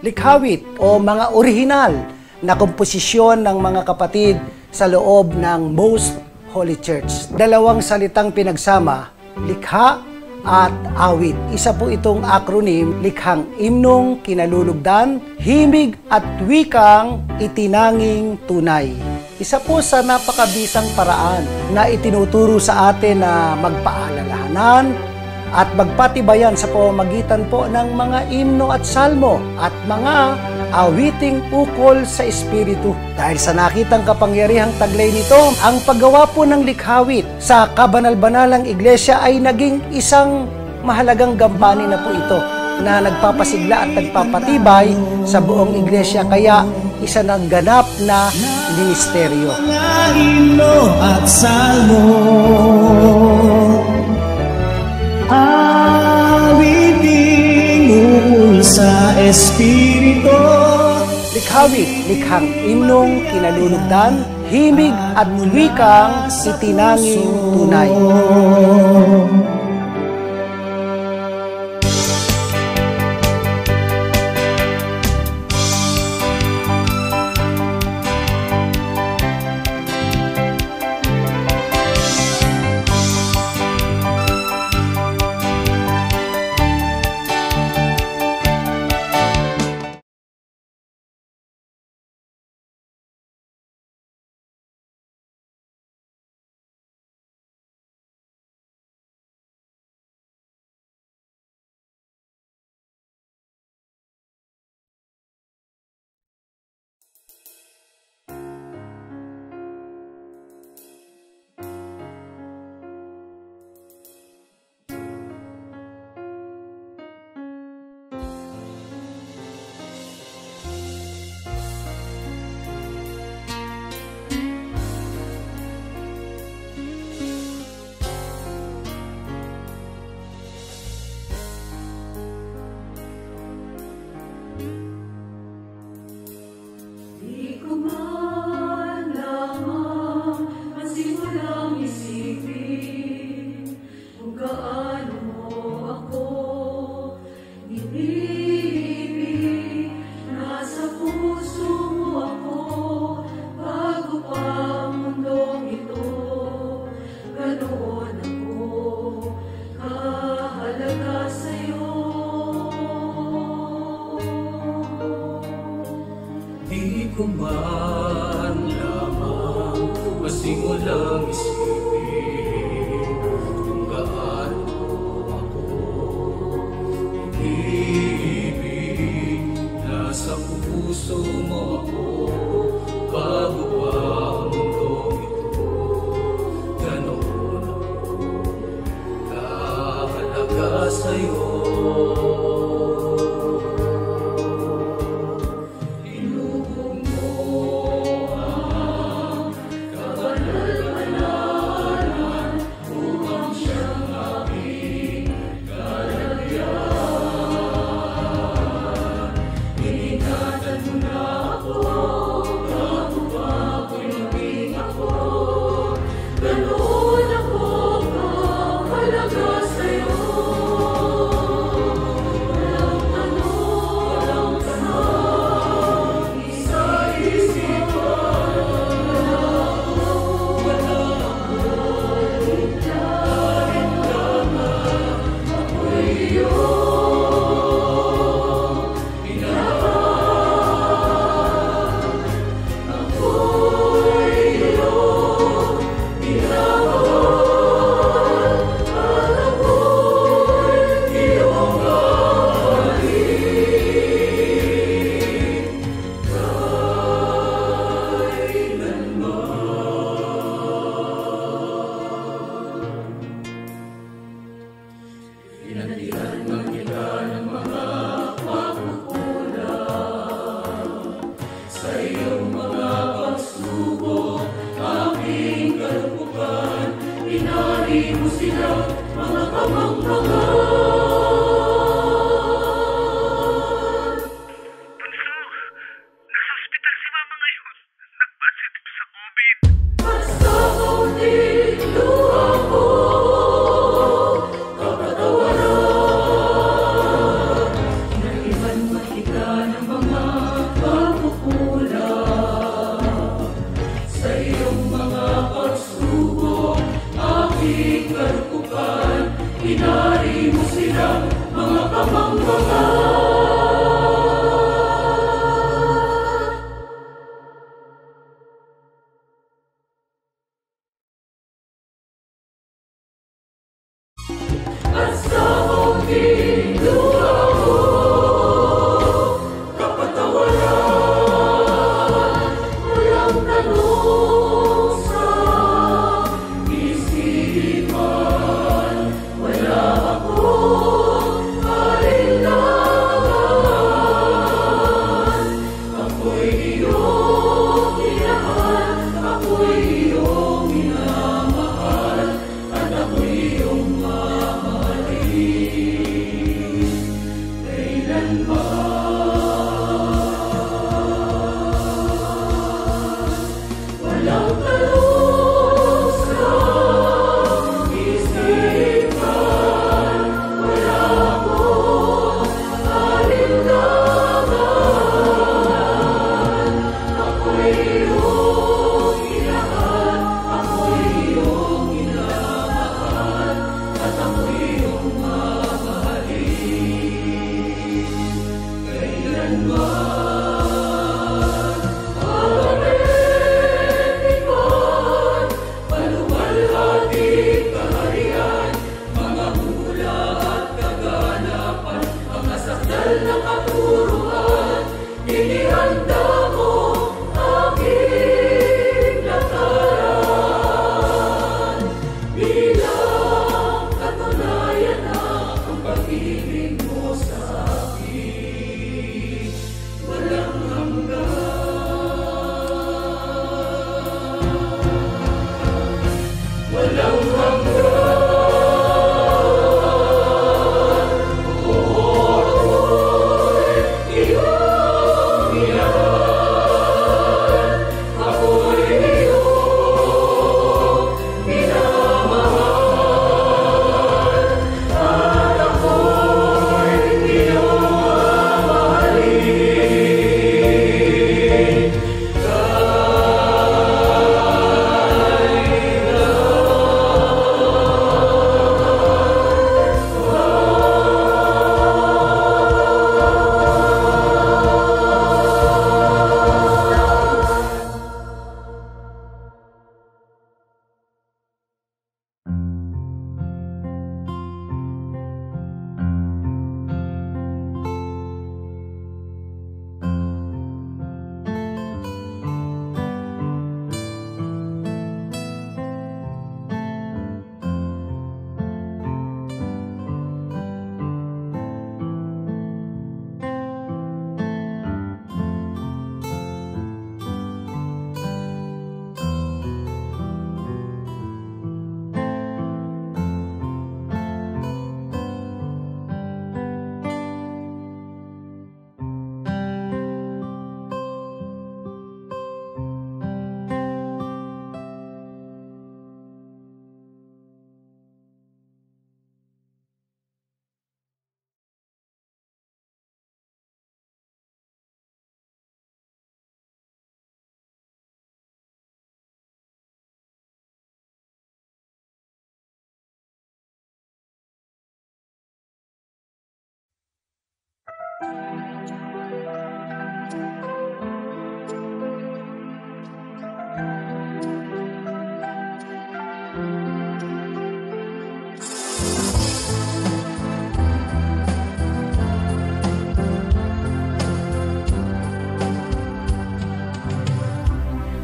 likhawit o mga orihinal na komposisyon ng mga kapatid sa loob ng Most Holy Church. Dalawang salitang pinagsama, likha at awit. Isa po itong acronym, likhang imnong kinalulugdan, himig at wikang itinanging tunay. Isa po sa napakabisang paraan na itinuturo sa atin na magpaalalahanan at magpatibayan sa pamamagitan po ng mga imno at salmo at mga awiting ukol sa Espiritu. Dahil sa nakitang kapangyarihang taglay nito, ang paggawa po ng likhawit sa kabanal-banalang iglesia ay naging isang mahalagang gampanin na po ito na nagpapasigla at nagpapatibay sa buong iglesia, kaya isa ng ganap na ministeryo. Himno at salmo, awiting ukol sa Espiritu. Likhawit, likhang imnong kinalulugdan, himig at wikang itinanging tunay. Man lamang masimulang isipin kung gaano ako inibig. Nasa puso mo ako bago pa ang mundong ito. Ganoon ako kahalaga sa'yo. Kabanal-banal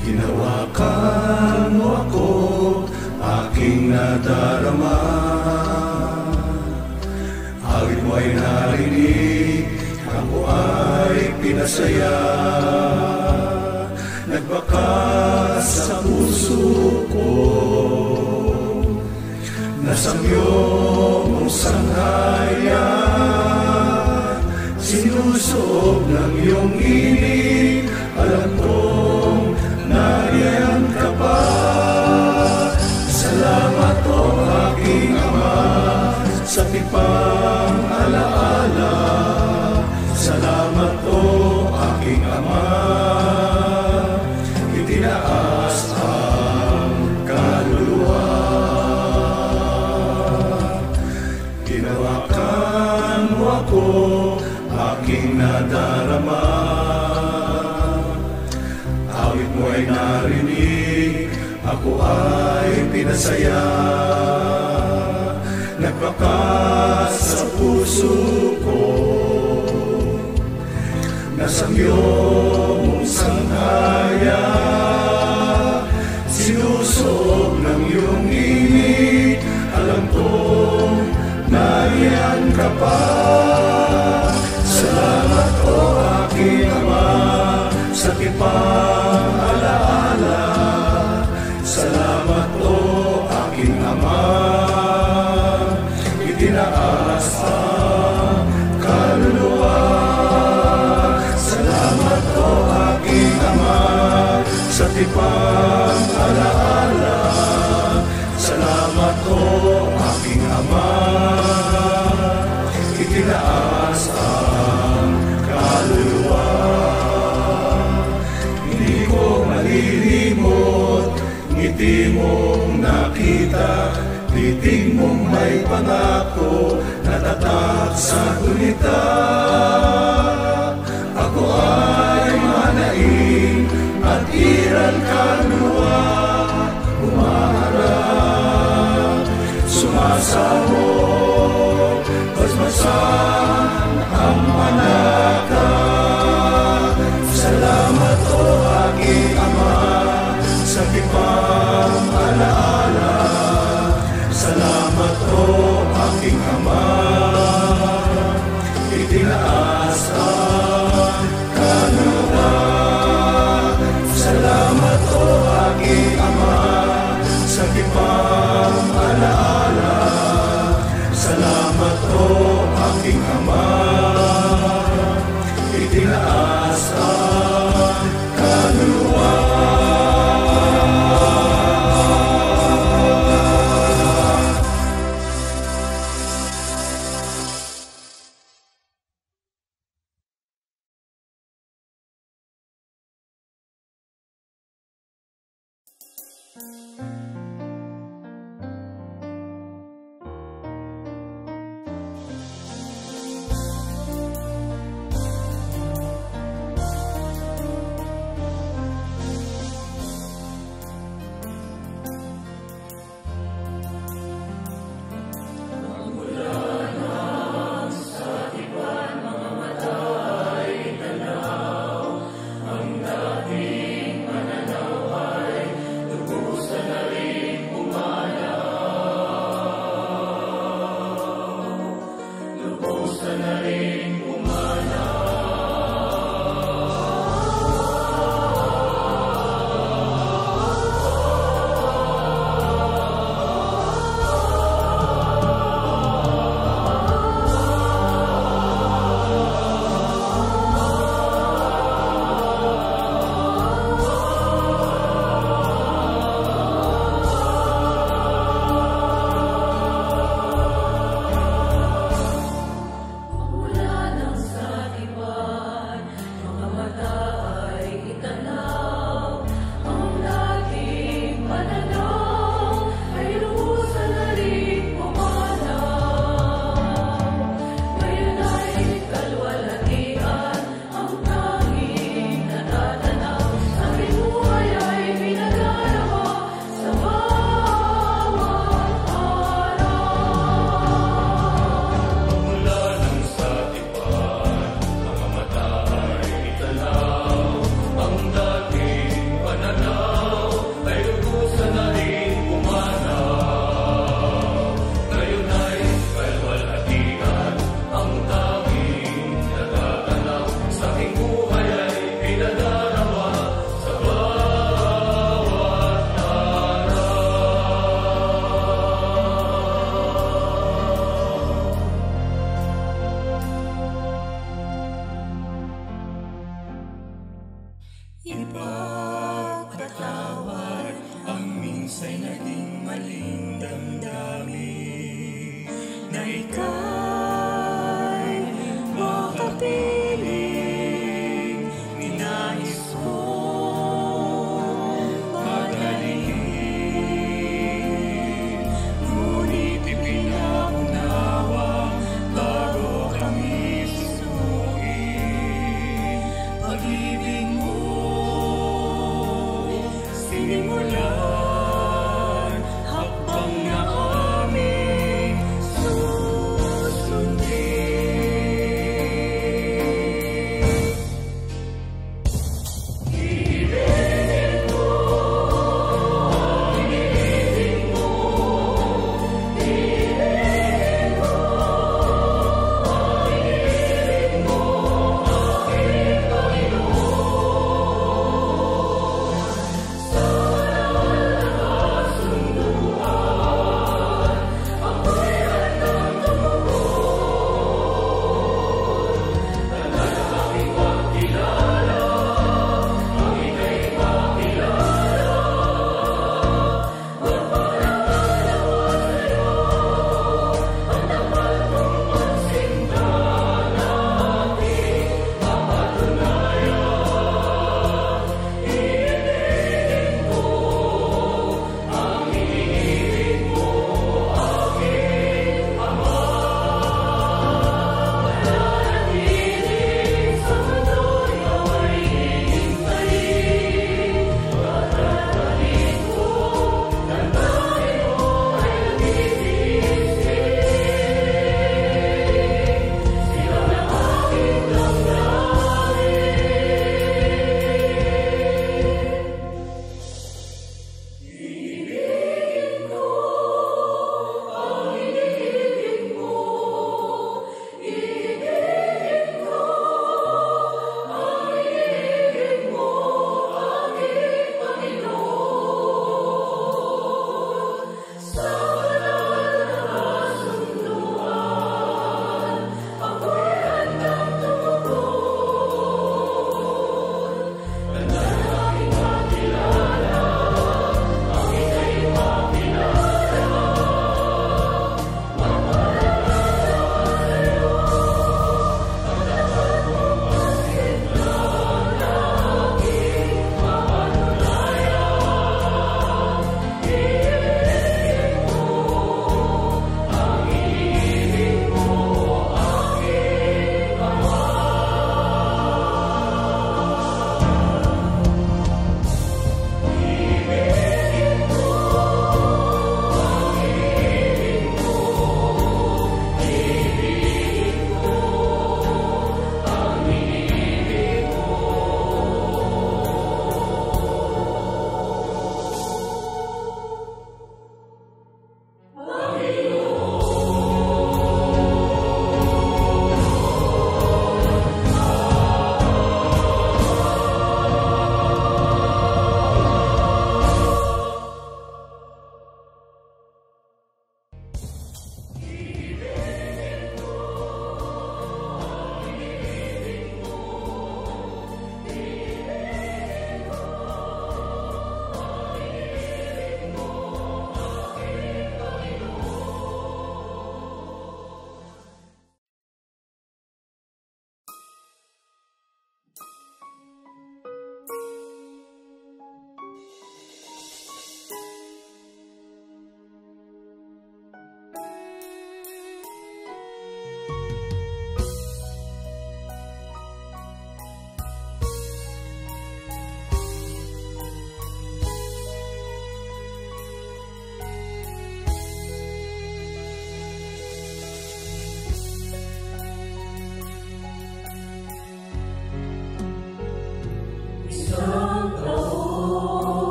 Hinawakan mo ako, aking nadarama. Awit mo ay narinig, ako ay pinasaya. Nagbakas sa puso ko, nasamyo mong sanghaya. Sinusob ng iyong init, alam kong nariyan ka pa. Salamat o aking Ama, sa tipang alaala. Salamat o aking Ama, itinaas ang kaluluwa. Hinawakan mo ako, aking nadarama. Awit mo ay narinig, ako ay pinasaya. Nagbakas sa puso ko, nasamyo mong sanghaya. Sinusob ng iyong init, alam kong nariyan ka pa. Salamat o aking Ama, sa tipang alaala. Salamat o aking Ama, itinaas ang kaluluwa. tibang alaala. Salamat o aking Ama, itinaas ang kaluluwa. Hindi ko malilimot, ngiti mong nakita, titig mong may pangako, natatak sa gunita. Ako ay manain at iral kaluluwa, umaharap, sumasahog, basbasan ang manaka. Salamat o aking Ama sa tibang alaala. Salamat o aking Ama, itinaas ang kaluluwa. Salamat o aking Ama sa tibang alaala. Salamat o aking Ama, itinaas ang kaluluwa. Ang dating pananaw ay lubos na rin.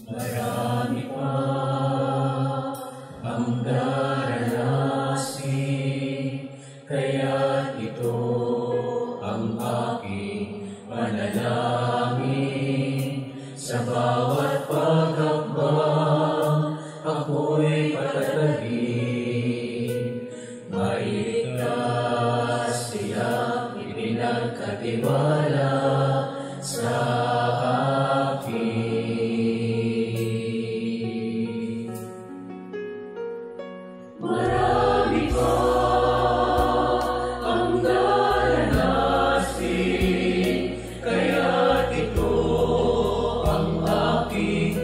Marami pa ang daranasin, kaya't ito ang aking panalangin. Sa bawat paghakbang, ako'y patatagin. Mailigtas siya, ipinagkatiwala sa akin. Marami pa ang daranasin, kaya't ito ang aking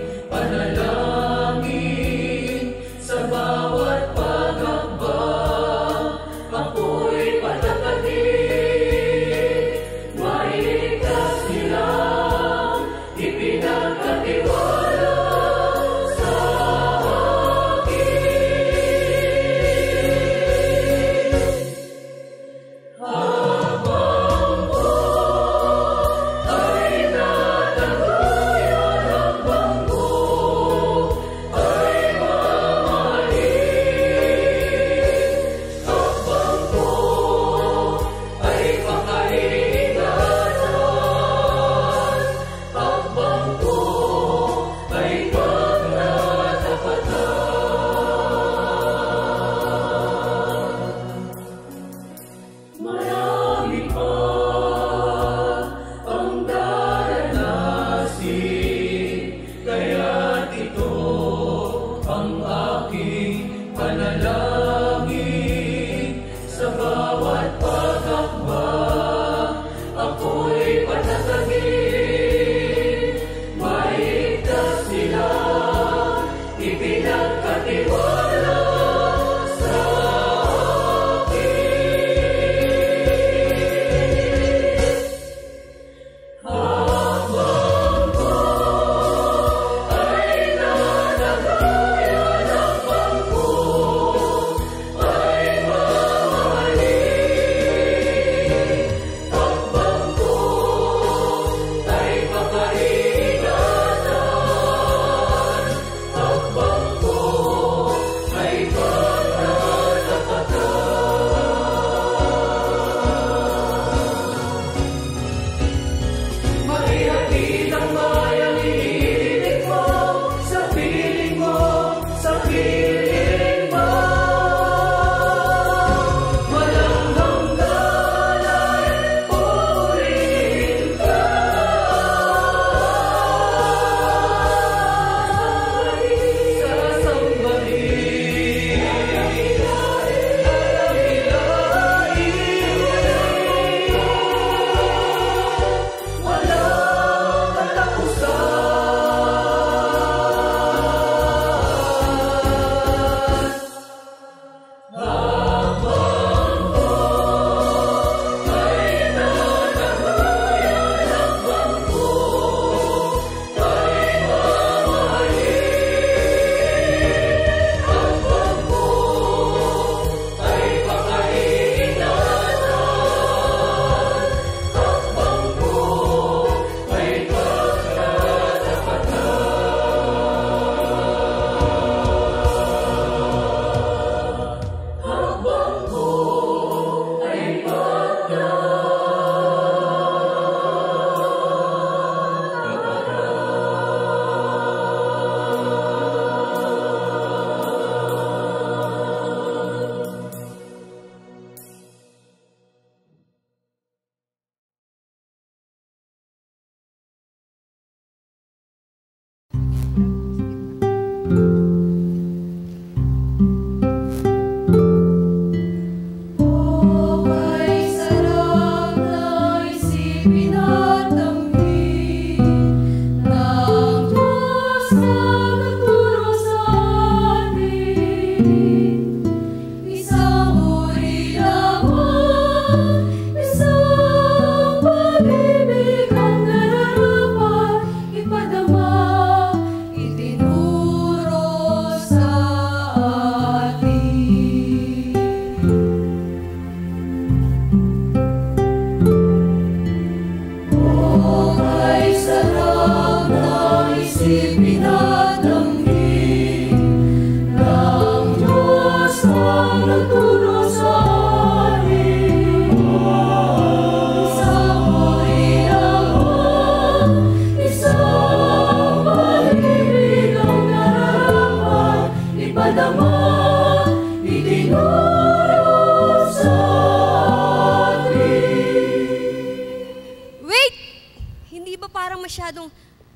parang masyadong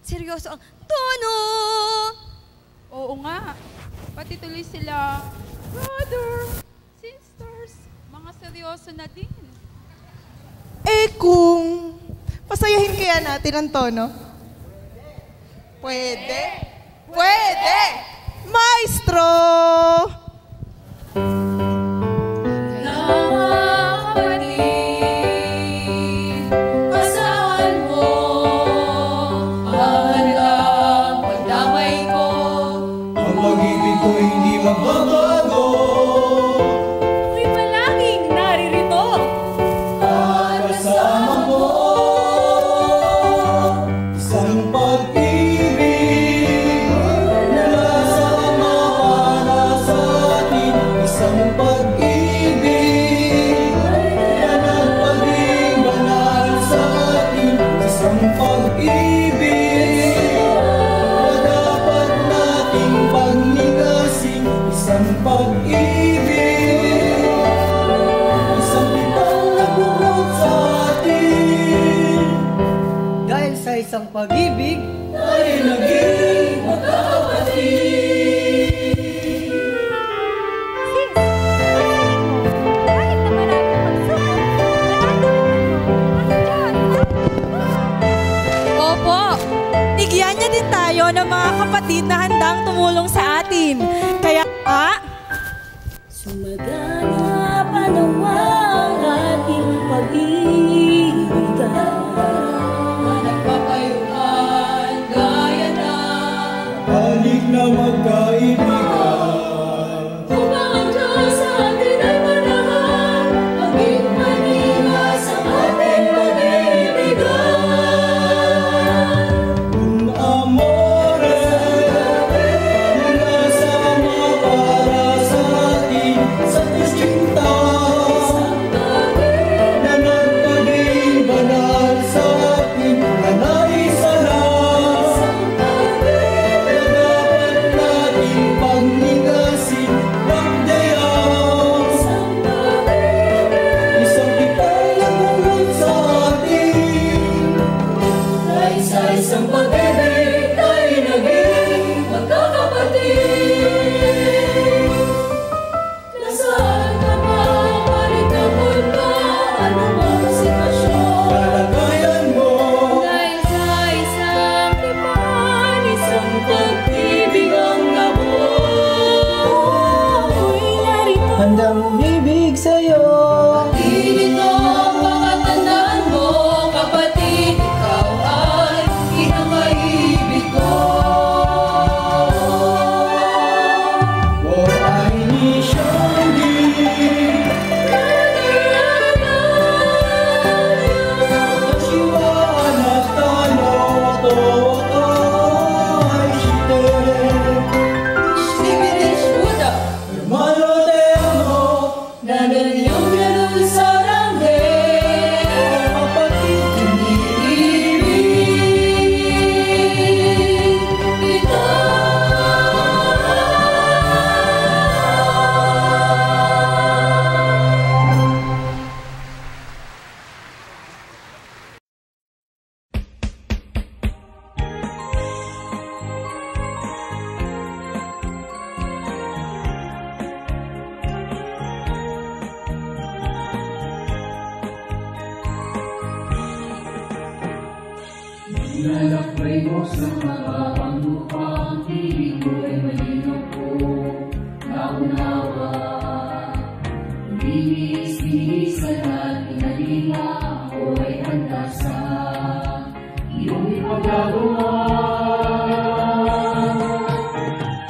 seryoso ang tono. Oo nga. Pati tuloy sila, brother, sisters, mga seryoso na din. Eh kung pasayahin kaya natin ang tono? Pwede? Pwede! Maestro! Magbabago, ako'y palaging naririto. at kasama mo, isang pag-ibig na nasa Ama para sa atin, isang pag-ibig na nagpaging banal sa atin, isang pag-ibig na dapat nating pagnigasin. Isang pag-ibig, isang pitang nagbubuhat sa atin. Dahil sa isang pag-ibig, Tayo naging magkakapatid. Sis, kahit na maraming pagsubok, Opo, bigyan niya din tayo ng mga kapatid na handang tumulong sa atin. Kaya, Sumagana pa nawa ang ating pag-ibigan. Nagpapayuhan gaya na Halik na magkaibigan. Upang sa atin ay manahan, maging manigas ang ating pag-ibigan. Un amore na nasa Ama para sa atin, sa cinta na nagpaging banal sa atin, na naisalang na dapat nating pagnigasin. Pagdayang isang pitang nagbubuhat sa atin. Dahil sa isang pag-ibig, tayo naging magkakapatid. Nasaan ka ba, palit na punta, ano bang sitwasyon? Kalagayan mo, Dahil sa isang tipan, isang pag-ibig ang nabuhay. Narito handang umibig sa'yo. Dito ang pakatandaan mo, kapatid, ikaw ay pinakaibig ko. o ay ni siyang kasiwaan at tanaw to ay site. Sibitish Buddha, Hermano te amo, nanon yung nanon sa langit. kapatid, Iniibig kita. Ilalakbay mo sa mga pangupang piling ko ay malinaw ko naunawa. Linis-linisan at pinalila ako ay handa sa iyong ipagagawa.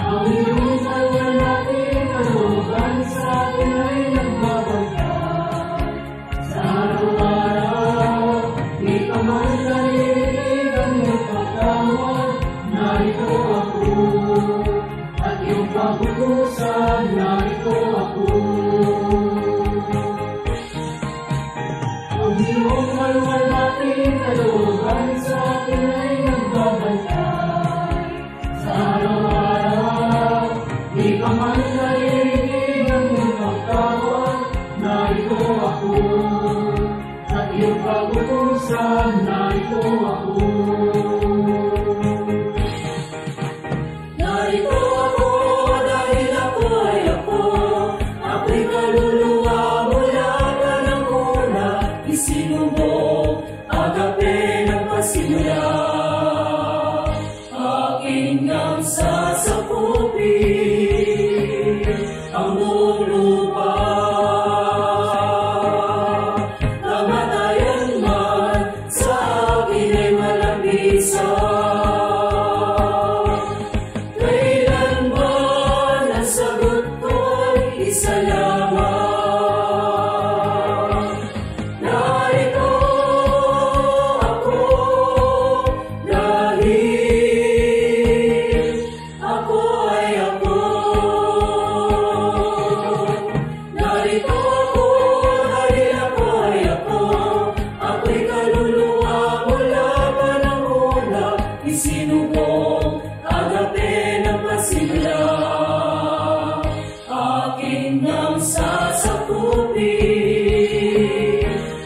Ang iyong kalwalati kalooban sa akin ay nagbabagay. Sa araw-araw, di ka man narinig ang iyong pagtawag. Narito ako, at iyong pag-utusan, narito ako. Ang iyong kalwalati kalooban sa akin ay nagbabantay. Sa araw-araw, di ka man narinig ang iyong pagtawag. Narito ako, at iyong pag-utusan, narito ako. simula. Aking ngang sasakupin ang buong lupa. Kamatayan man sa akin ay walang bisa. Kailanman ang sagot ko'y isa lamang. Narito ako dahil ako ay ako. Narito ako dahil ako ay ako. Ako'y kaluluwa mula pa ng una. Isinubong agape ng pasimula. Aking nang sasakupin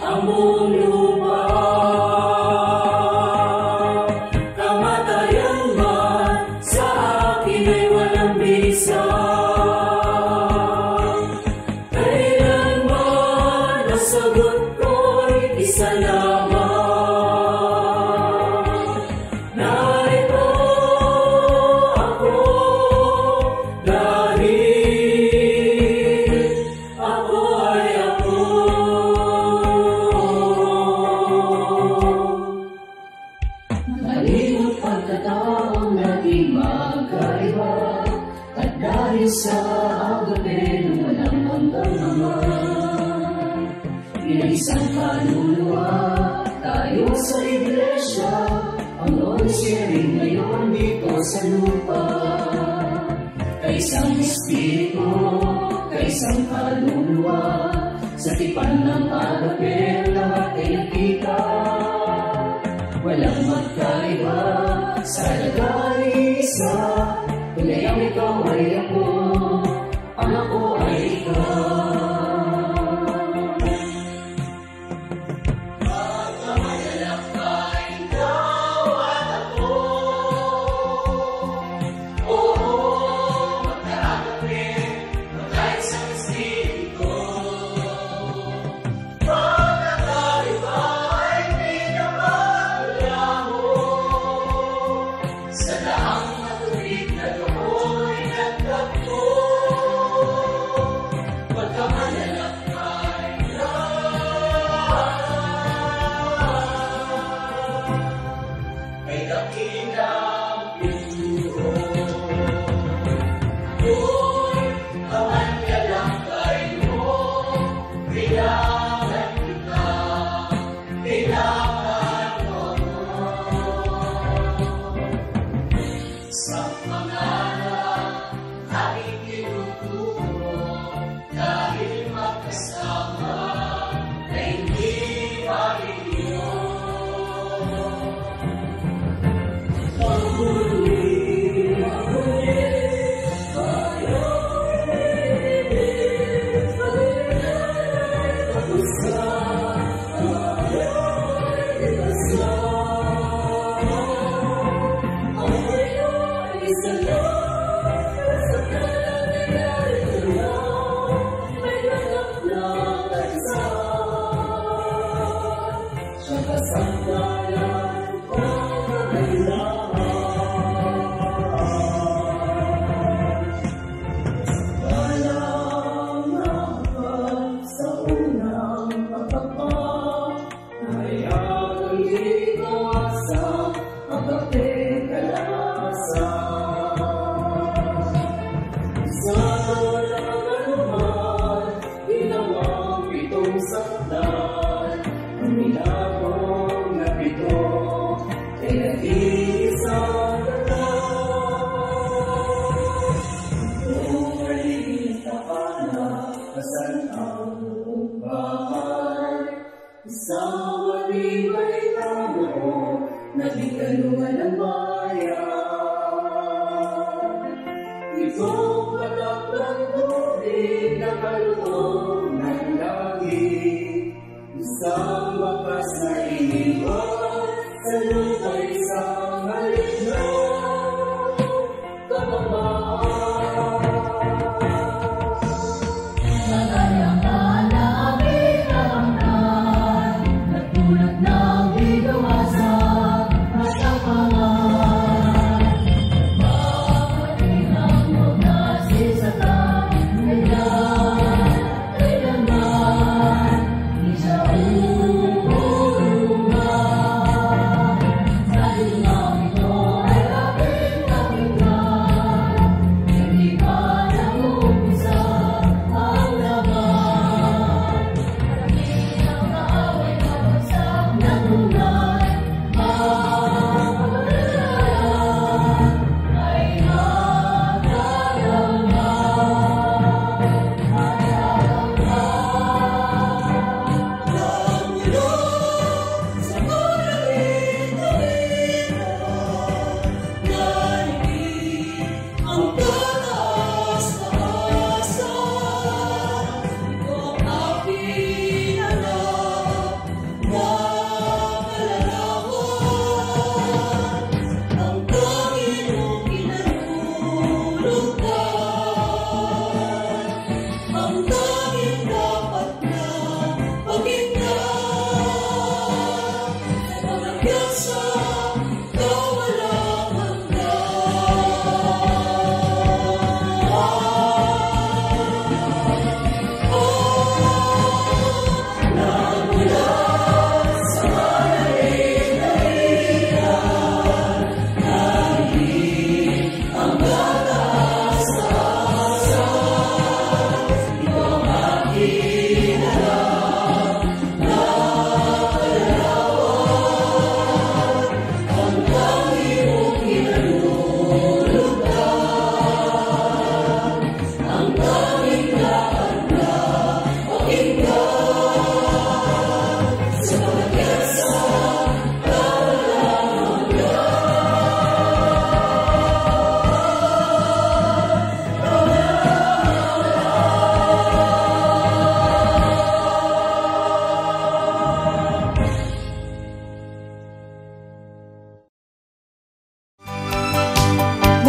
ang buong lupa. Kamatayan man sa akin ay walang bisa. Kailanman ang sagot ko'y isa lamang. Narito ako dahil ako ay ako. Malimot pagkataong naging magkaiba, at dahil sa agape ng walang hanggang naman, isang kaluluwa tayo sa iglesia. Ang sharing ngayon dito sa lupa. Kaisang espiritu, kaisang kaluluwa, sa tipan ng agape lahat ay nakita. Walang magkaiba sa lagay isa. Tunay ang ikaw ay ako, ang ako ay ikaw. Nagikaluan ng bayan. Itong patak ng tubig na kaloob ng langit. Isang bakas na iniwan sa lupa'y isang malit na kabamaan. Nagayang namin naramdaman, nagtulad ng bigawasan.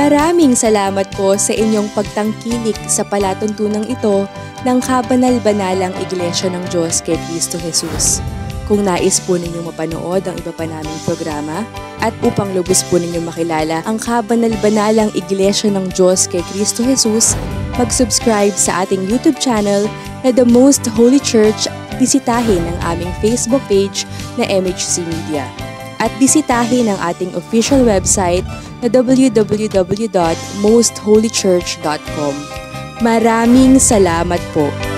Maraming salamat po sa inyong pagtangkilik sa palatuntunang ito ng Kabanal-Banalang Iglesia ng Diyos kay Cristo Jesus. Kung nais po ninyong mapanood ang iba pa naming programa at upang lubos po ninyong makilala ang Kabanal-Banalang Iglesia ng Diyos kay Cristo Jesus, mag-subscribe sa ating YouTube channel na The Most Holy Church, bisitahin ang aming Facebook page na MHC Media. At bisitahin ang ating official website na www.mostholychurch.com. Maraming salamat po!